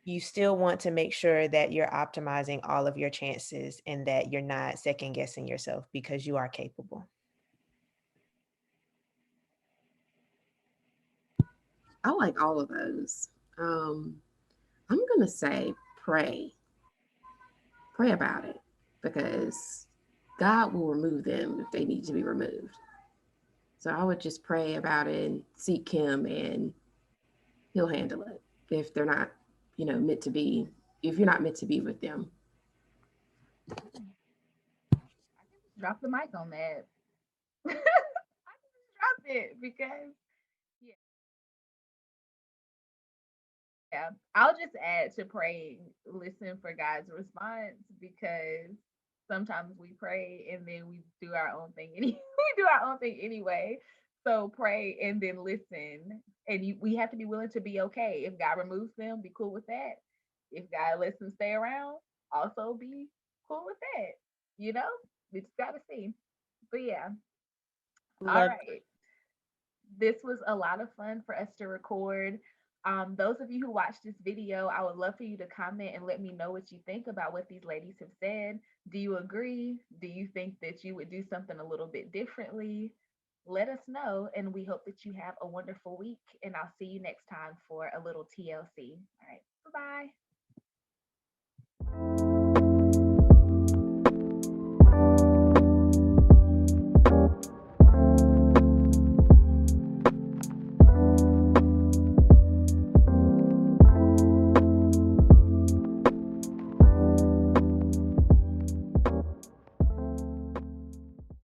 you still want to make sure that you're optimizing all of your chances and that you're not second guessing yourself, because you are capable. I like all of those. Um, I'm gonna say pray. Pray about it, because God will remove them if they need to be removed. So I would just pray about it and seek Him, and He'll handle it if they're not, meant to be. If you're not meant to be with them. Drop the mic on that. I just dropped it because yeah, yeah. I'll just add to praying, listen for God's response, because sometimes we pray and then we do our own thing. We do our own thing anyway. So pray and then listen, and we have to be willing to be okay. If God removes them, be cool with that. If God lets them stay around, also be cool with that. You know, we just gotta see. But yeah, all Love right. This was a lot of fun for us to record. Those of you who watched this video, I would love for you to comment and let me know what you think about what these ladies have said. Do you agree? Do you think that you would do something a little bit differently? Let us know, and we hope that you have a wonderful week. And I'll see you next time for a little TLC. All right, bye bye.